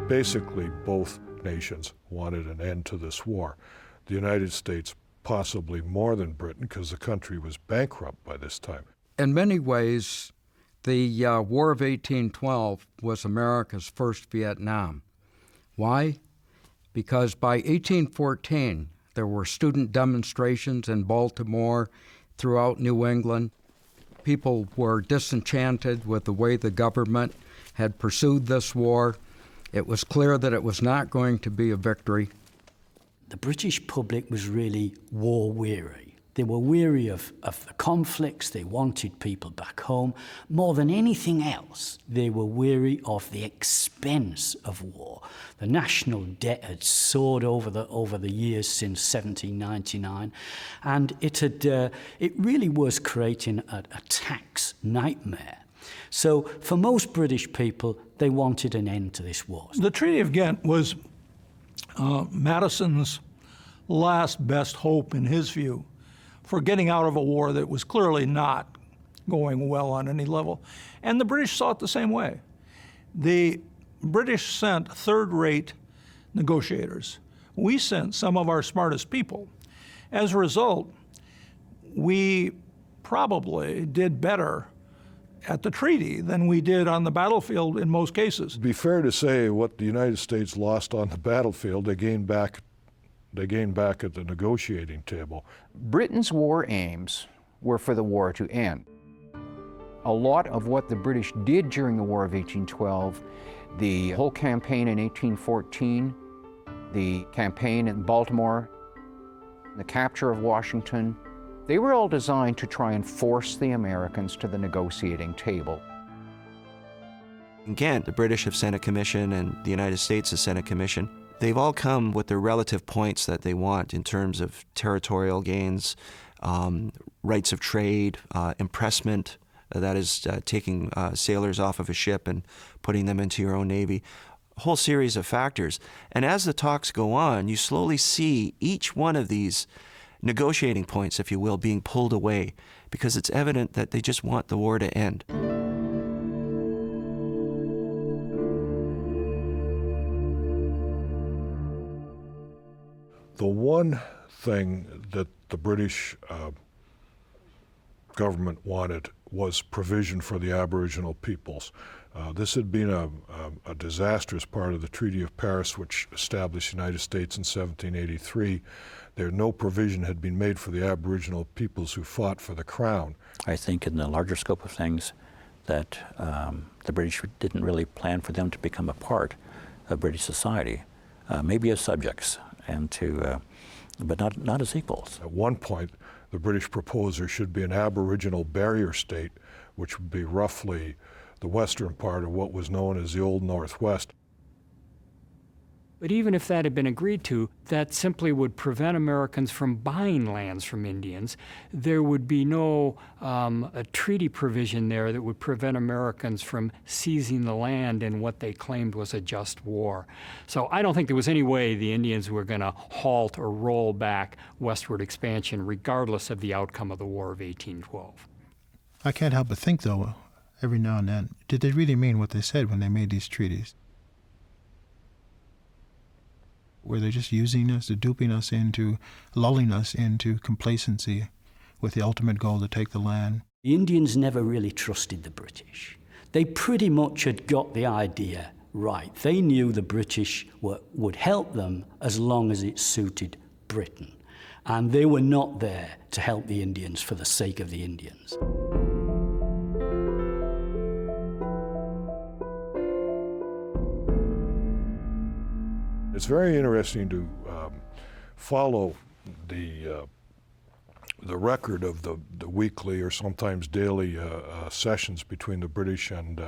Basically, both nations wanted an end to this war. The United States possibly more than Britain, because the country was bankrupt by this time. In many ways, the War of 1812 was America's first Vietnam. Why? Because by 1814, there were student demonstrations in Baltimore, throughout New England. People were disenchanted with the way the government had pursued this war. It was clear that it was not going to be a victory. The British public was really war-weary. They were weary of the conflicts. They wanted people back home. More than anything else, they were weary of the expense of war. The national debt had soared over the years since 1799, and it really was creating a tax nightmare. So for most British people, they wanted an end to this war. The Treaty of Ghent was Madison's last best hope, in his view, for getting out of a war that was clearly not going well on any level. And the British saw it the same way. The British sent third-rate negotiators. We sent some of our smartest people. As a result, we probably did better at the treaty than we did on the battlefield in most cases. It'd be fair to say what the United States lost on the battlefield, they gained back at the negotiating table. Britain's war aims were for the war to end. A lot of what the British did during the War of 1812, the whole campaign in 1814, the campaign in Baltimore, the capture of Washington, they were all designed to try and force the Americans to the negotiating table. In Ghent, the British have sent a commission and the United States has sent a commission. They've all come with their relative points that they want in terms of territorial gains, rights of trade, impressment, that is taking sailors off of a ship and putting them into your own navy, a whole series of factors. And as the talks go on, you slowly see each one of these negotiating points, if you will, being pulled away because it's evident that they just want the war to end. The one thing that the British government wanted was provision for the Aboriginal peoples. This had been a disastrous part of the Treaty of Paris, which established the United States in 1783. No provision had been made for the Aboriginal peoples who fought for the Crown. I think in the larger scope of things that the British didn't really plan for them to become a part of British society, maybe as subjects, and but not as equals. At one point, the British proposed there should be an Aboriginal barrier state, which would be roughly the western part of what was known as the Old Northwest. But even if that had been agreed to, that simply would prevent Americans from buying lands from Indians. There would be no a treaty provision there that would prevent Americans from seizing the land in what they claimed was a just war. So I don't think there was any way the Indians were going to halt or roll back westward expansion regardless of the outcome of the War of 1812. I can't help but think, though, every now and then, did they really mean what they said when they made these treaties? Were they just using us, duping us into, lulling us into complacency with the ultimate goal to take the land? The Indians never really trusted the British. They pretty much had got the idea right. They knew the British would help them as long as it suited Britain. And they were not there to help the Indians for the sake of the Indians. It's very interesting to follow the record of the weekly or sometimes daily sessions between the British and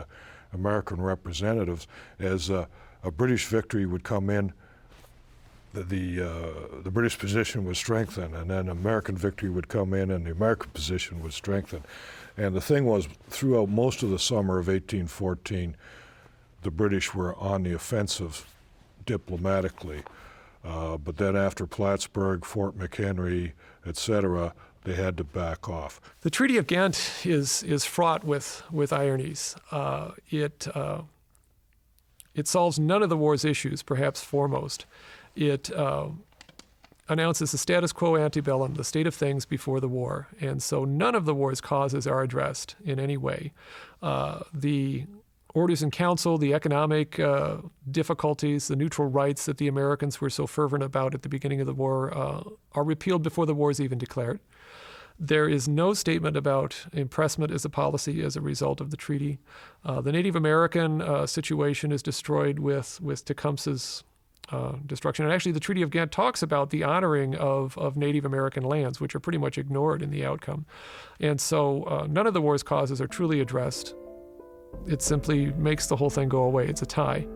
American representatives. As a British victory would come in, the British position would strengthen, and then American victory would come in and the American position would strengthen. And the thing was, throughout most of the summer of 1814, the British were on the offensive diplomatically, but then after Plattsburgh, Fort McHenry, etc., they had to back off. The Treaty of Ghent is fraught with ironies. It It solves none of the war's issues, perhaps foremost. It announces the status quo ante bellum, the state of things before the war. And so none of the war's causes are addressed in any way. The orders in council, the economic difficulties, the neutral rights that the Americans were so fervent about at the beginning of the war are repealed before the war is even declared. There is no statement about impressment as a policy as a result of the treaty. The Native American situation is destroyed with Tecumseh's destruction. And actually, the Treaty of Ghent talks about the honoring of Native American lands, which are pretty much ignored in the outcome. And so none of the war's causes are truly addressed. It simply makes the whole thing go away. It's a tie.